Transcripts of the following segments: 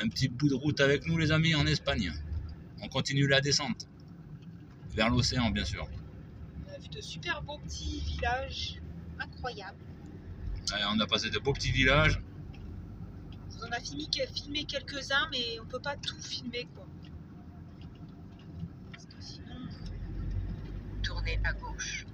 Un petit bout de route avec nous les amis en Espagne. On continue la descente. Vers l'océan bien sûr. On a vu de super beaux petits villages. Incroyables. Ouais, on a passé de beaux petits villages. On a filmé quelques-uns, mais on peut pas tout filmer quoi. Parce que sinon... Tournez à gauche.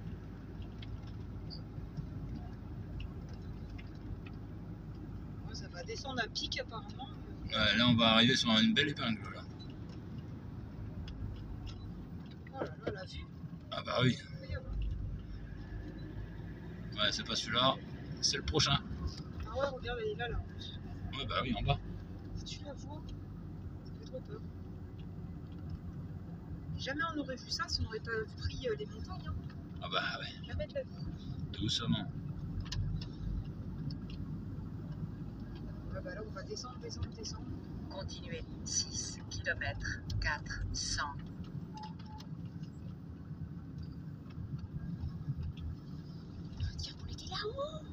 Ouais, ça va descendre à pic apparemment. Ouais, là on va arriver sur une belle épingle là. Oh là là, la vue. Ah bah oui. Incroyable. Ouais, c'est pas celui-là, c'est le prochain. Ah ouais, regarde, elle est là, la route. Ouais bah oui, en bas. Si tu la vois, ça fait trop peur. Jamais on aurait vu ça si on n'aurait pas pris les montagnes. Hein. Ah bah ouais, Jamais de la vie. doucement. Ouais, bah là, on va descendre. Continuez 6 km 400. On va dire qu'on était là-haut.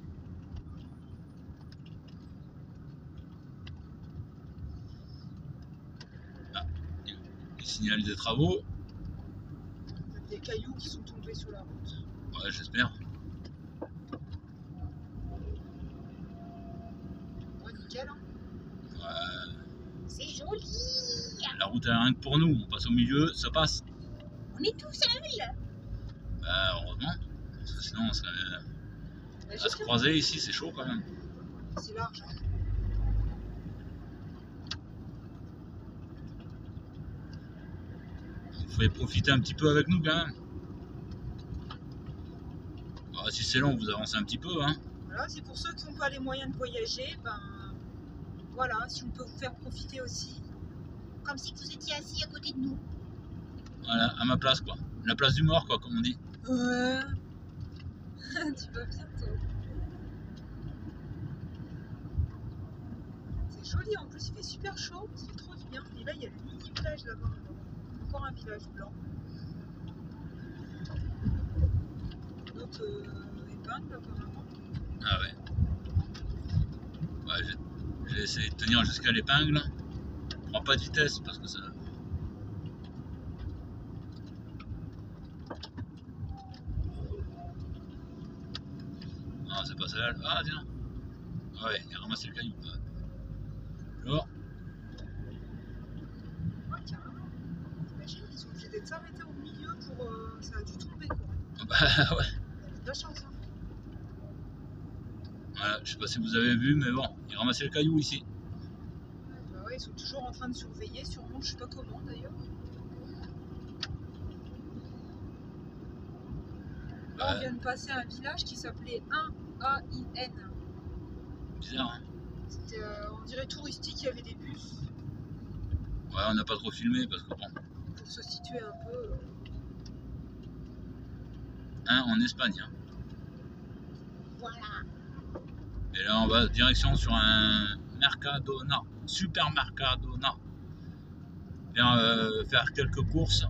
Il signale des travaux. Il y a des cailloux qui sont tombés sur la route. Ouais, j'espère. Ouais, nickel. Hein. Ouais, C'est joli. la route elle est rien que pour nous, on passe au milieu, ça passe. On est tous seuls. Bah heureusement, parce que sinon on serait Bah, à se croiser ici, c'est chaud quand même. c'est large. Hein. Vous pouvez profiter un petit peu avec nous quand même. Alors, si c'est long, vous avancez un petit peu. Hein. Voilà, c'est pour ceux qui n'ont pas les moyens de voyager, ben voilà, si on peut vous faire profiter aussi. Comme si vous étiez assis à côté de nous. Voilà, à ma place quoi. La place du mort quoi, comme on dit. Ouais. Tu vas bien toi. C'est joli en plus, il fait super chaud, ça fait trop du bien. Et là il y a le mini village là-bas. Encore un village blanc. D'autres épingles apparemment. Ah ouais. Ouais, j'ai essayé de tenir jusqu'à l'épingle. Prends pas de vitesse parce que ça. Non, c'est pas celle-là. Ah tiens. Ouais, il a ramassé le caillou. Genre. Ouais, carrément. T'imagines, ils sont obligés d'être s'arrêter au milieu pour. Ça a dû tomber quoi. Bah ouais. Il y a de la chance. Hein. Voilà, je sais pas si vous avez vu, mais bon, il a ramassé le caillou ici. Bah ouais, ils sont toujours en train de surveiller, sûrement, je sais pas comment d'ailleurs. Là, on vient de passer un village qui s'appelait 1AIN. Bizarre, hein. C'était, on dirait touristique, il y avait des bus Ouais, on n'a pas trop filmé parce que bon. pour se situer un peu. Hein, en Espagne. Hein. Voilà. Et là, on va direction sur un Mercadona, super Mercadona. Faire quelques courses.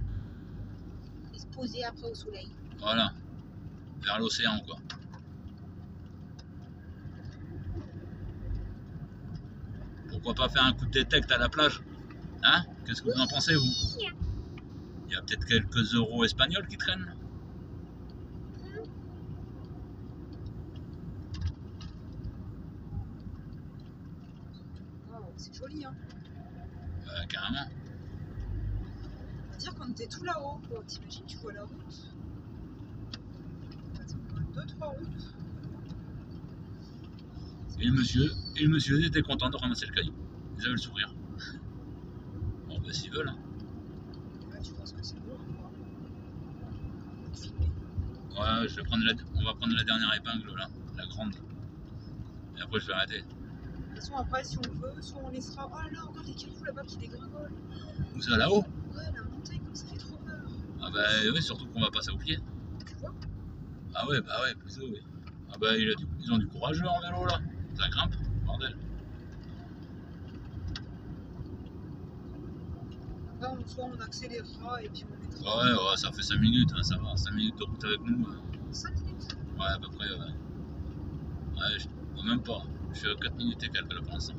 Et se poser après au soleil. Voilà. Vers l'océan, quoi. Pourquoi pas faire un coup de détecte à la plage? Hein? Qu'est-ce que vous en pensez, vous? Il y a peut-être quelques euros espagnols qui traînent. Wow, c'est joli, hein. Carrément. On va dire qu'on était tout là-haut, quoi. T'imagines, tu vois la route. Deux, trois routes. Et le monsieur était content de ramasser le caillou. Ils avaient le sourire. Bon, ben s'ils veulent. Hein. Là, tu penses que c'est bon, quoi. Filmer. Ouais, on va prendre la dernière épingle là, la grande. Et après je vais arrêter. De toute façon, après, si on veut, soit on laissera. Oh là, regarde les cailloux là-bas qui dégringolent. Où ça, là-haut? Ouais, la montagne, ça fait trop peur. Ah bah oui, surtout qu'on va passer au pied. Tu vois? Ah ouais, bah ouais, plutôt oui. Ah bah ils ont du courageux en vélo là. Ça grimpe, bordel. Là, soit on accélérera et puis on mettra. Ouais, ça fait 5 minutes, hein, ça va. 5 minutes de route avec nous. 5 minutes. Ouais, à peu près, ouais. Ouais, même pas. Je suis à 4 minutes et quelques là pour l'instant.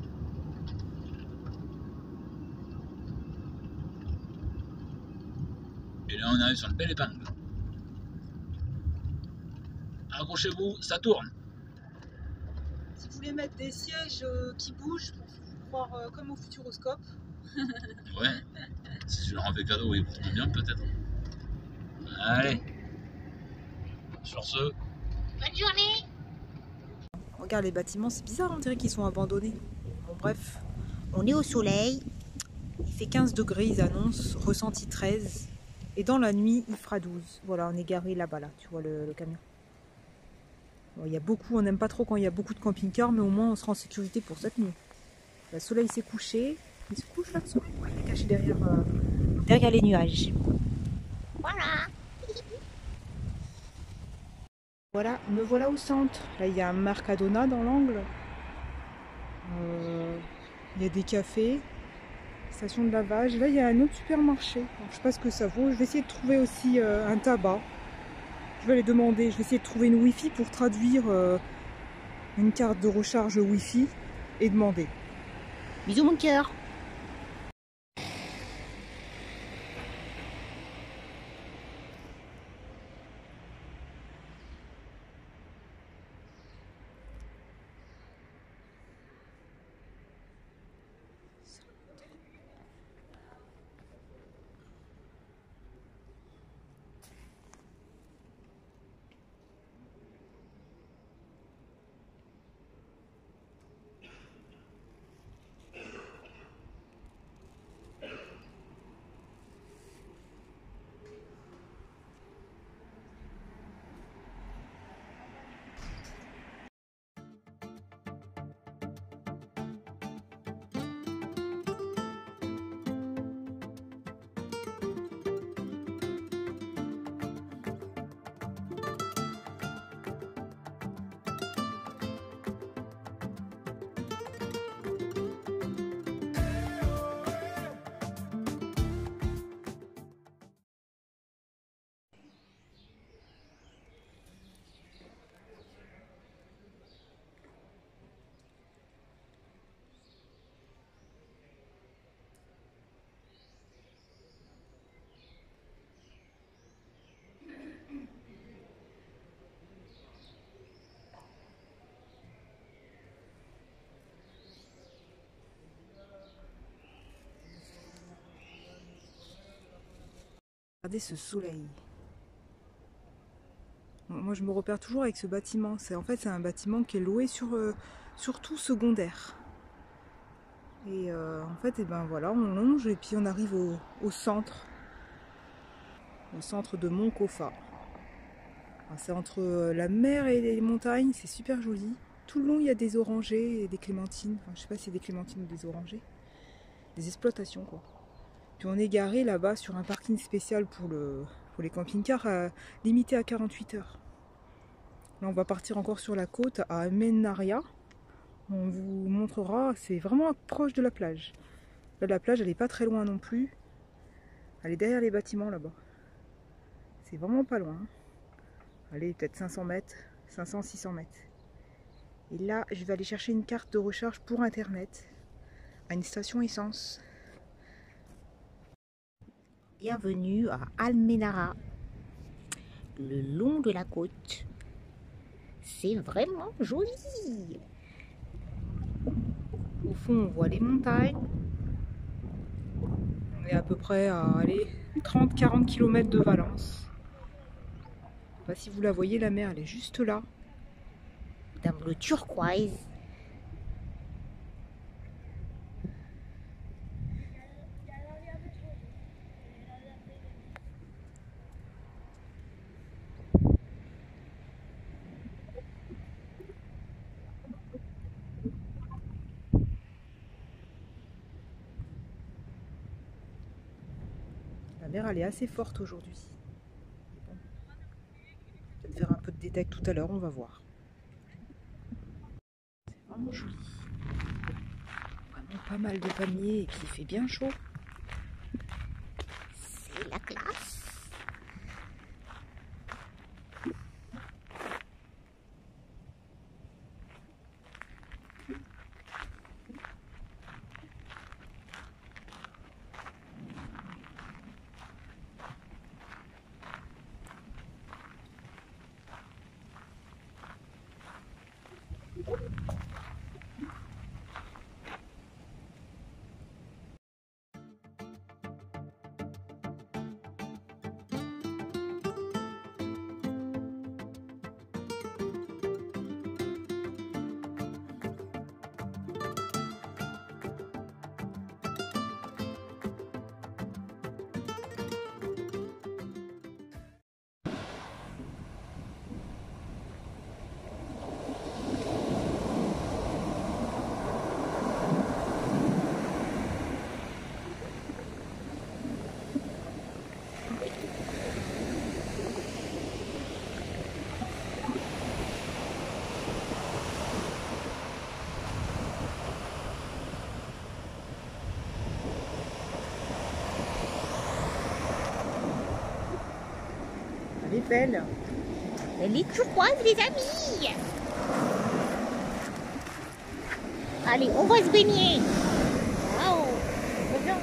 on arrive sur une belle épingle. Accrochez-vous, ça tourne. Si vous voulez mettre des sièges qui bougent pour vous croire comme au Futuroscope. Ouais. Si je leur en fais cadeau, ils vont bien peut-être. Allez. Sur ce. Bonne journée. Regarde les bâtiments, c'est bizarre, on dirait qu'ils sont abandonnés. Bon bref, On est au soleil. il fait 15 degrés, ils annoncent, ressenti 13. Et dans la nuit, il fera 12. Voilà, on est garé là-bas, là, tu vois le camion. Bon, il y a beaucoup, on n'aime pas trop quand il y a beaucoup de camping-cars, mais au moins on sera en sécurité pour cette nuit. Le soleil s'est couché. Il se couche là, le soleil. Ouais, il est caché derrière les nuages. Voilà. Voilà, me voilà au centre. Là, il y a un Mercadona dans l'angle. Il y a des cafés, station de lavage. Là, il y a un autre supermarché. Alors, je sais pas ce que ça vaut. Je vais essayer de trouver aussi un tabac. Je vais aller demander. Je vais essayer de trouver une Wi-Fi pour traduire une carte de recharge Wi-Fi et demander. Bisous mon cœur. Regardez ce soleil. Moi je me repère toujours avec ce bâtiment. En fait c'est un bâtiment qui est loué surtout secondaire. Et en fait et ben voilà, on longe et puis on arrive au centre. Au centre de Moncofa. C'est entre la mer et les montagnes, c'est super joli. Tout le long il y a des orangers et des clémentines. Enfin, je sais pas si c'est des clémentines ou des orangers. Des exploitations quoi. Puis on est garé là-bas sur un parking spécial pour les camping-cars limité à 48 heures. Là on va partir encore sur la côte à Menaria. On vous montrera, c'est vraiment proche de la plage. Là la plage elle est pas très loin non plus. Elle est derrière les bâtiments là-bas. C'est vraiment pas loin. Allez, peut-être 500 mètres, 500-600 mètres. Et là je vais aller chercher une carte de recharge pour internet à une station essence. Bienvenue à Almenara, le long de la côte. C'est vraiment joli. Au fond, on voit les montagnes. On est à peu près à 30-40 km de Valence. Je sais pas si vous la voyez, la mer, elle est juste là. Dans le turquoise. La mer, elle est assez forte aujourd'hui. Bon. Peut-être faire un peu de détect tout à l'heure, on va voir. C'est vraiment joli. Vraiment pas mal de palmiers et puis il fait bien chaud. C'est la classe. Elle est belle. Elle est turquoise, les amis. Allez, on va se baigner. Waouh. Regarde.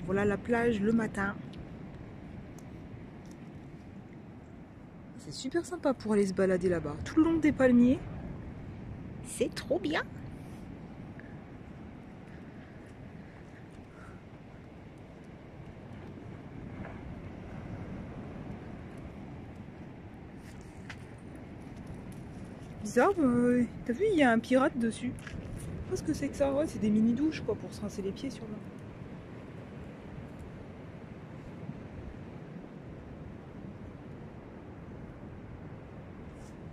Voilà la plage le matin. C'est super sympa pour aller se balader là-bas. Tout le long des palmiers. C'est trop bien. Bizarre, t'as vu, il y a un pirate dessus. Je sais pas ce que c'est que ça. Ouais, c'est des mini-douches quoi pour se rincer les pieds sûrement.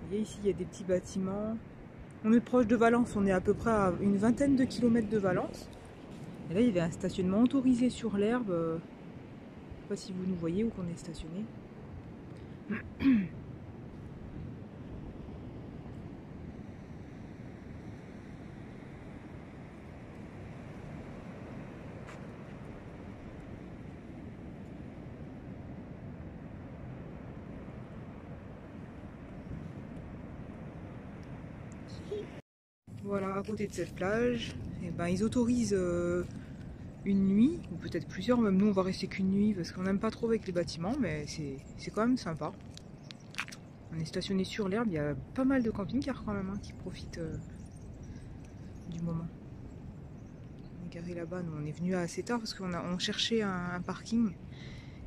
Vous voyez ici, il y a des petits bâtiments. On est proche de Valence, on est à peu près à une vingtaine de kilomètres de Valence. Et là, il y avait un stationnement autorisé sur l'herbe. Je sais pas si vous nous voyez où qu'on est stationné. Voilà, à côté de cette plage, et ben, ils autorisent une nuit, ou peut-être plusieurs, même nous on va rester qu'une nuit parce qu'on n'aime pas trop avec les bâtiments, mais c'est quand même sympa. On est stationné sur l'herbe, il y a pas mal de camping-cars quand même hein, qui profitent du moment. On est garé là-bas, nous on est venu assez tard parce on cherchait un parking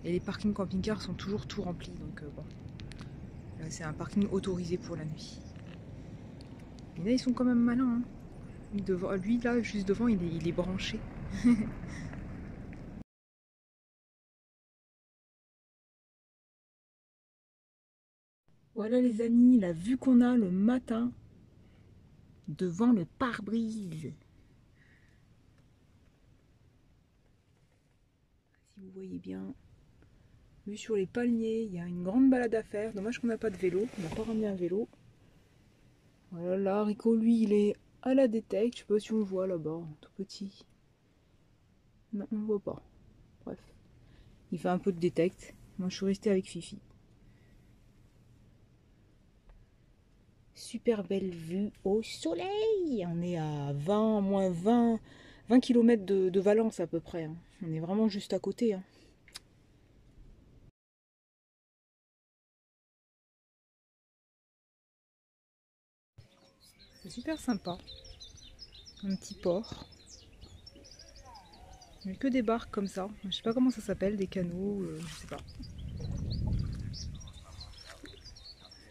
et les parkings camping-cars sont toujours tout remplis, donc bon. Là c'est un parking autorisé pour la nuit. Et là ils sont quand même malins. Hein. Lui là, juste devant, il est branché. Voilà les amis, la vue qu'on a le matin Devant le pare-brise. si vous voyez bien. Vue sur les palmiers, il y a une grande balade à faire. Dommage qu'on n'a pas de vélo, on n'a pas ramené un vélo. Voilà, là, Rico, lui, il est à la détecte. Je sais pas si on le voit là-bas, tout petit. Non, on le voit pas. Bref. Il fait un peu de détecte. Moi, je suis restée avec Fifi. Super belle vue au soleil. On est à 20, moins 20 km de Valence à peu près. Hein. On est vraiment juste à côté. Hein. C'est super sympa. Un petit port. Il n'y a que des barques comme ça. Je sais pas comment ça s'appelle, des canaux, je sais pas.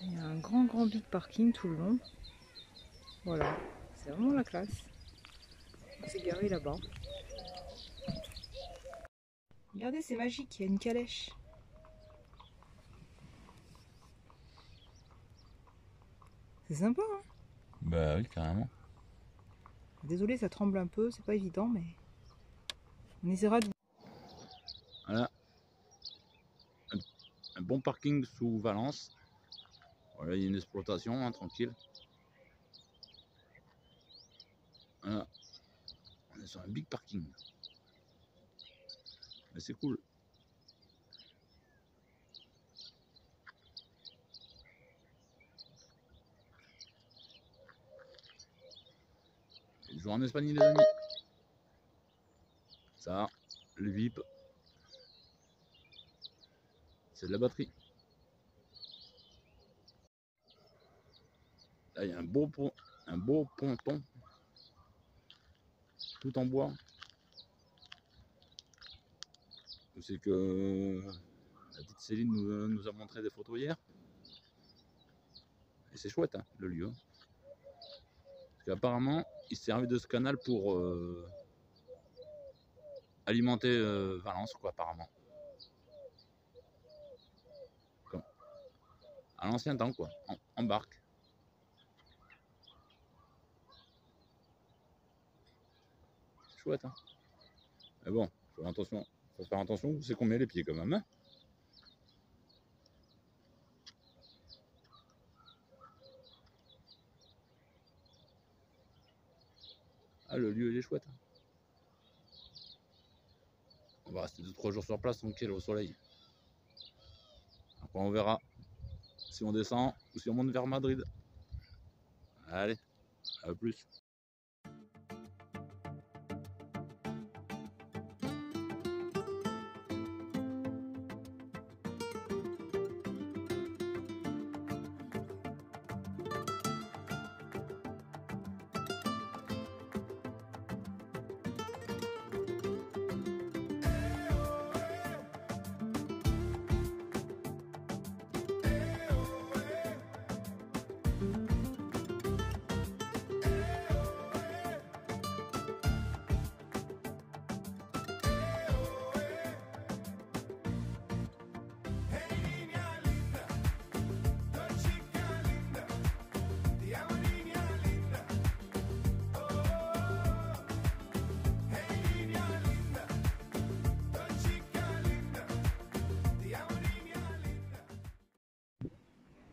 Il y a un grand big parking tout le long. Voilà, c'est vraiment la classe. On s'est garé là-bas. Regardez, c'est magique, il y a une calèche. C'est sympa, hein? Bah oui, carrément. Désolé, ça tremble un peu, c'est pas évident, mais on essaiera de... Voilà. Un bon parking sous Valence. Voilà, il y a une exploitation, hein, tranquille. Voilà. On est sur un big parking. Mais c'est cool. Je joue en Espagne, les amis. Ça, le VIP. C'est de la batterie. Là, il y a un beau ponton. Tout en bois. C'est que la petite Céline nous a montré des photos hier. Et c'est chouette, hein, le lieu. Parce qu'apparemment, il servait de ce canal pour alimenter Valence, quoi, apparemment. Comme à l'ancien temps, quoi, en barque. C'est chouette, hein. Mais bon, faut faire attention, c'est combien les pieds quand même, hein. Ah, le lieu il est chouette, hein. On va rester 2-3 jours sur place tranquille au soleil. Après on verra si on descend ou si on monte vers Madrid. Allez, à plus.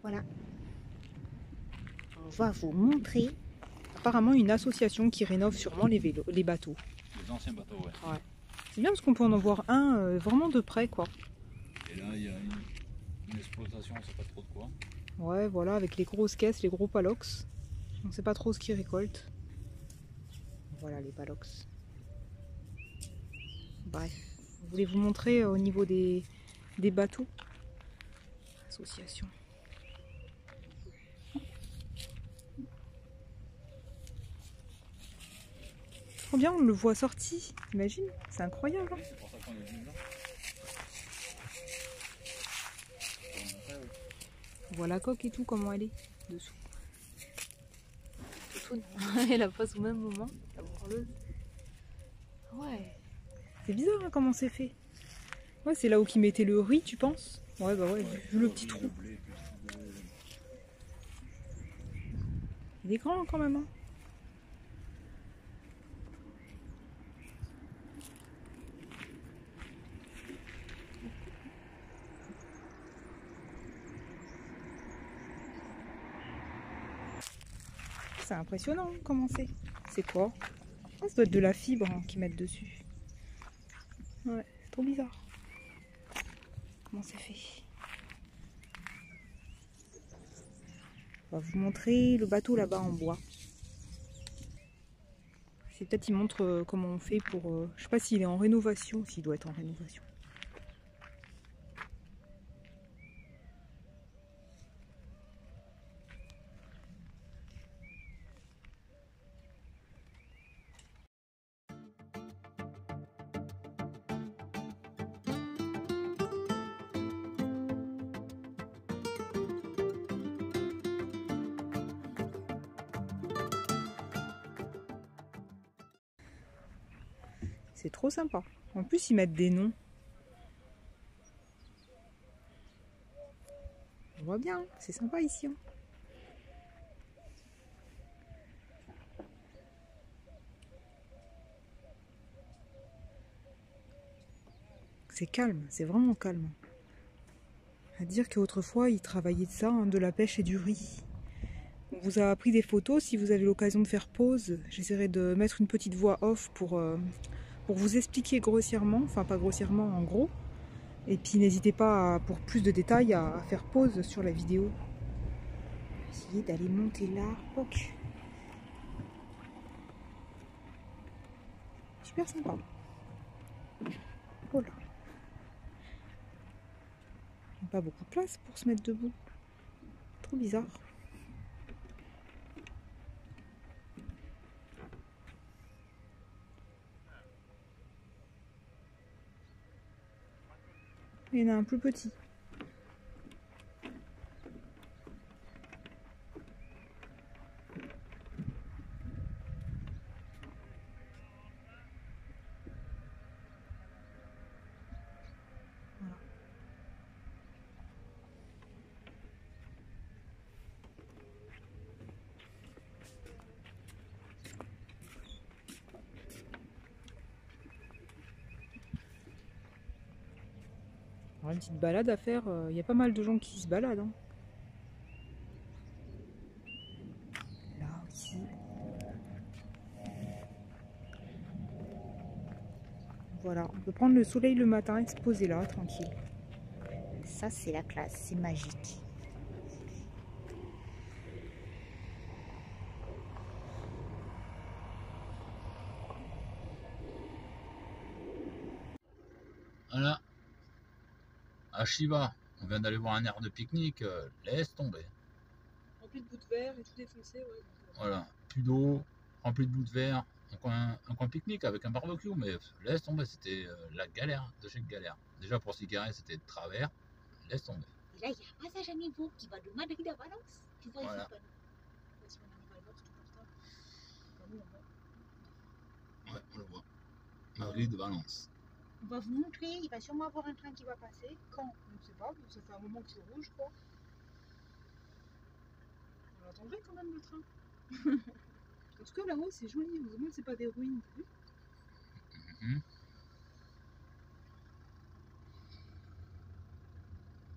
Voilà. On va vous montrer. Apparemment une association qui rénove sûrement les bateaux. Les anciens bateaux, ouais. Ouais. C'est bien parce qu'on peut en avoir un vraiment de près, quoi. Et là, il y a une exploitation, on sait pas trop de quoi. Ouais, voilà, avec les grosses caisses, les gros palox. On sait pas trop ce qu'ils récoltent. Voilà les palox. Bref, je voulais vous montrer au niveau des bateaux. Association. Trop bien, on le voit sorti, t'imagines? C'est incroyable. Hein, C'est pour ça qu'on est venu là. on voit la coque et tout, comment elle est dessous. Elle a pas au même moment, la branleuse. Ouais. C'est bizarre hein, comment c'est fait. Ouais, c'est là où ils mettaient le riz, tu penses? Ouais, bah ouais, vu le petit trou. Il est grand quand même. Hein. C'est impressionnant comment c'est. C'est quoi? Ah, ça doit être de la fibre hein, qu'ils mettent dessus. Ouais, c'est trop bizarre. Comment c'est fait? On va vous montrer le bateau là-bas en bois. C'est peut-être il montre comment on fait pour... je sais pas s'il est en rénovation, s'il doit être en rénovation. C'est trop sympa. En plus, ils mettent des noms. On voit bien, c'est sympa ici. Hein. C'est calme, c'est vraiment calme. À dire qu'autrefois, ils travaillaient de ça, hein, de la pêche et du riz. On vous a pris des photos, si vous avez l'occasion de faire pause, j'essaierai de mettre une petite voix off pour vous expliquer grossièrement, enfin pas grossièrement, en gros. Et puis n'hésitez pas, pour plus de détails, à faire pause sur la vidéo. Essayez d'aller monter là. Ok. Super sympa. Voilà. Il n'y a pas beaucoup de place pour se mettre debout. Trop bizarre. Il y en a un plus petit. une petite balade à faire. Il y a pas mal de gens qui se baladent. Hein. Là aussi. Voilà, on peut prendre le soleil le matin et se poser là, tranquille. Ça, c'est la classe, c'est magique. Voilà. À Shiba, on vient d'aller voir un aire de pique-nique, laisse tomber. Rempli de bouts de verre et tout défoncé, ouais. Voilà, plus d'eau, rempli de bouts de verre, un coin pique-nique avec un barbecue, mais laisse tomber, c'était la galère de chez galère. Déjà pour s'y garer, c'était de travers, laisse tomber. Et là, il y a un passage à niveau qui va de Madrid à Valence. Tu vois, Voilà. ici, Si on arrive à l'heure, c'est tout pour ça. Nous, on va. Ouais, on le voit. Madrid-Valence. on va vous montrer, il va sûrement avoir un train qui va passer. Quand? Je ne sais pas, ça fait un moment qu'il roule, je crois. On l'attendrait quand même le train. Parce que là-haut, c'est joli, on se demande si c'est pas des ruines.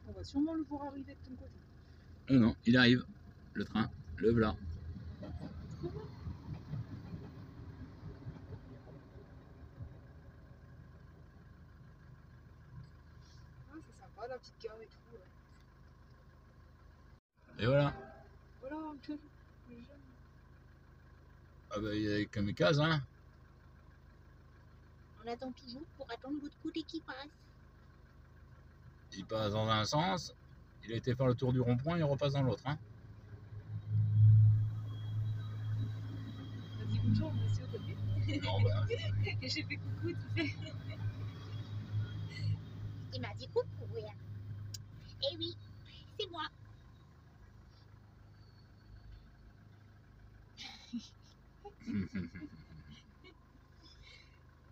On va sûrement le voir arriver de ton côté. Oh non, il arrive, le train, le voilà. Ah, c'est sympa la petite gare et tout. Ouais. Et voilà. Voilà, le jeune. Ah bah il y a kamikaze, hein. On attend toujours pour attendre l'autre côté qui passe. Il passe dans un sens, il a été faire le tour du rond-point, il repasse dans l'autre, hein. On a dit bonjour, monsieur, au début. Non, bah, Et j'ai fait coucou, tu sais. Il m'a dit coucou, oui. Eh oui, c'est moi.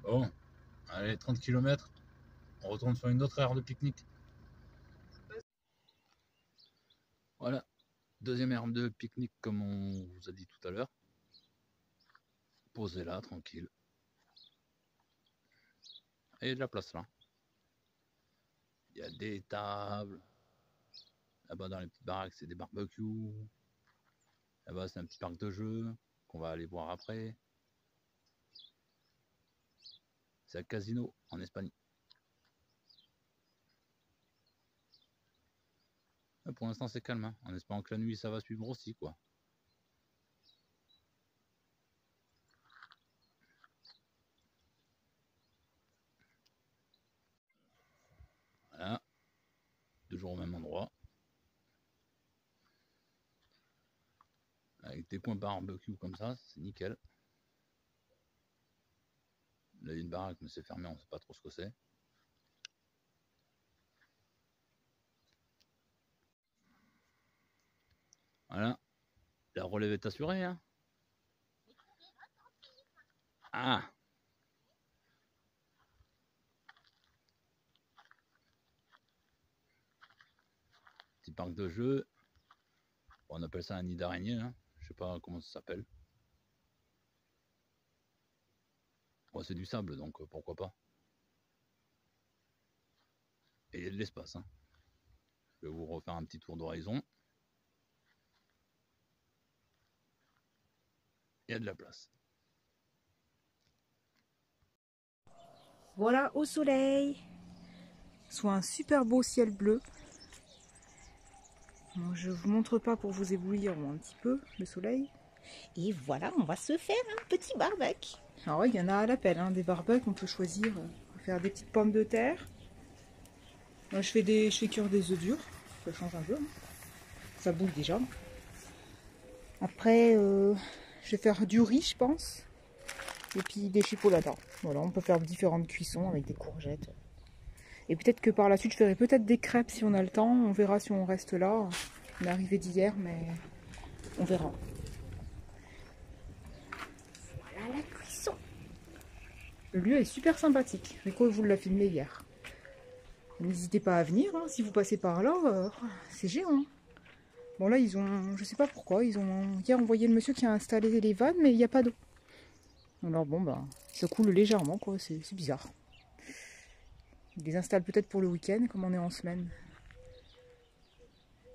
bon, allez, 30 km, on retourne sur une autre aire de pique-nique. Voilà, deuxième aire de pique-nique comme on vous a dit tout à l'heure. Posez là, tranquille. Et il y a de la place là. Il y a des tables. Là-bas dans les petites baraques, c'est des barbecues. Là-bas, c'est un petit parc de jeux qu'on va aller voir après. C'est un casino en Espagne. Pour l'instant, c'est calme, hein, en espérant que la nuit, ça va suivre aussi, quoi. Voilà. Toujours au même endroit. Avec des coins barbecue comme ça, c'est nickel. Là, il y a une baraque, mais c'est fermé, on ne sait pas trop ce que c'est. Voilà. La relève est assurée, hein. Ah! Petit parc de jeux. On appelle ça un nid d'araignée, hein. Je sais pas comment ça s'appelle. Bon, c'est du sable, donc pourquoi pas. Et il y a de l'espace, hein. Je vais vous refaire un petit tour d'horizon. Il y a de la place. Voilà, au soleil. Soit un super beau ciel bleu. Bon, je vous montre pas pour vous éblouir un petit peu le soleil. Et voilà, on va se faire un petit barbecue. Alors ouais, il y en a à l'appel, hein, des barbecues, on peut choisir, faire des petites pommes de terre. Moi je fais cuire des œufs durs, ça change un peu. Hein. Ça bouille déjà. Après, je vais faire du riz, je pense. Et puis des chipolatas. Voilà, on peut faire différentes cuissons avec des courgettes. Et peut-être que par la suite, je ferai peut-être des crêpes si on a le temps. On verra si on reste là. On est arrivé d'hier, mais on verra. Voilà la cuisson. Le lieu est super sympathique. Rico vous l'a filmé hier. N'hésitez pas à venir, hein. Si vous passez par là, c'est géant. Bon là, ils ont, je sais pas pourquoi, ils ont hier envoyé le monsieur qui a installé les vannes, mais il n'y a pas d'eau. Alors bon, bah, ça coule légèrement, quoi, c'est bizarre. Ils les installent peut-être pour le week-end, comme on est en semaine.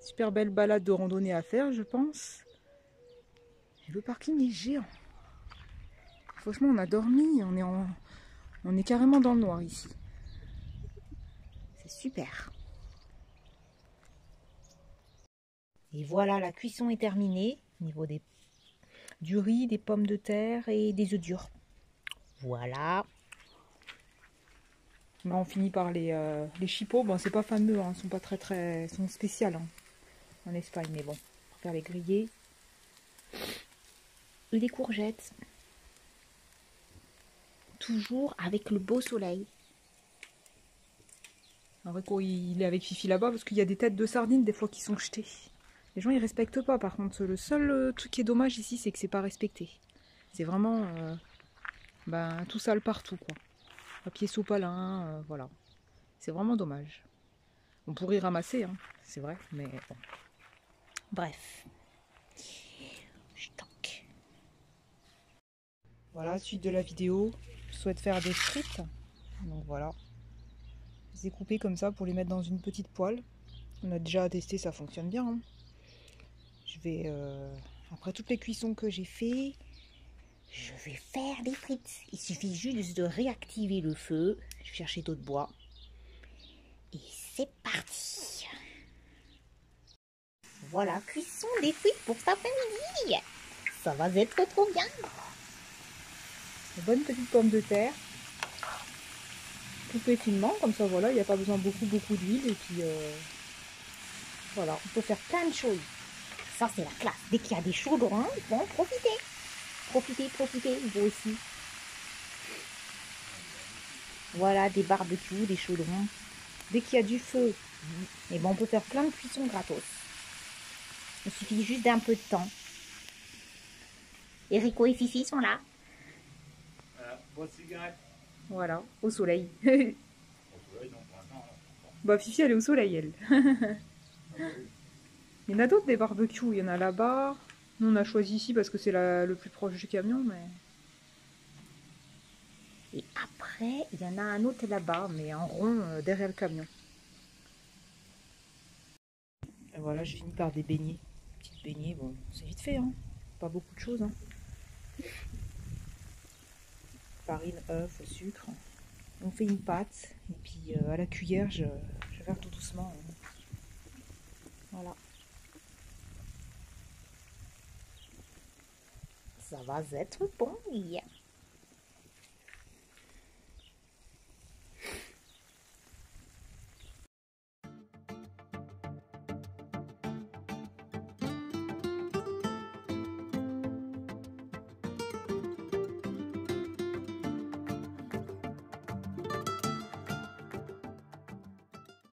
Super belle balade de randonnée à faire, je pense. Et le parking est géant. Franchement, on a dormi, on est carrément dans le noir ici. C'est super. Et voilà, la cuisson est terminée au niveau du riz, des pommes de terre et des œufs durs. Voilà. Là, on finit par les chipots. Bon, c'est pas fameux, hein, sont pas très sont spéciales hein, en Espagne, mais bon, on va faire les grillés. Et des courgettes. Toujours avec le beau soleil. Enrico, il est avec Fifi là-bas parce qu'il y a des têtes de sardines des fois qui sont jetées. Les gens ils respectent pas. Par contre, le seul truc qui est dommage ici, c'est que c'est pas respecté. C'est vraiment tout sale partout, quoi. Papier sopalin, voilà. C'est vraiment dommage. On pourrait y ramasser, hein, c'est vrai, mais bon. Bref. Je tank. Voilà, suite de la vidéo. Je souhaite faire des frites. Donc voilà. Je les ai coupées comme ça pour les mettre dans une petite poêle. On a déjà testé, ça fonctionne bien. Hein. Je vais, après toutes les cuissons que j'ai fait, je vais faire des frites. Il suffit juste de réactiver le feu. Je vais chercher d'autres bois. Et c'est parti. Voilà, cuisson des frites pour cet après-midi. Ça va être trop bien. Une bonne petite pomme de terre. Coupée finement, comme ça voilà, il n'y a pas besoin de beaucoup d'huile. Et puis voilà, on peut faire plein de choses. Ça c'est la classe. Dès qu'il y a des chaudrons, il faut en profiter. Profitez, vous aussi. Voilà, des barbecues, des chaudrons. Dès qu'il y a du feu, et ben on peut faire plein de cuissons gratos. Il suffit juste d'un peu de temps. Enrico et Fifi sont là. Voilà, au soleil. Bah Fifi elle est au soleil elle. Il y en a d'autres des barbecues, il y en a là-bas. Nous on a choisi ici parce que c'est le plus proche du camion, mais... Et après, il y en a un autre là-bas, mais en rond derrière le camion. Et voilà, je finis par des beignets. Petites beignets, bon, c'est vite fait, hein. Pas beaucoup de choses, hein. Farine, œuf, sucre. On fait une pâte, et puis à la cuillère, je verse tout doucement. Voilà. Ça va être bon, yeah.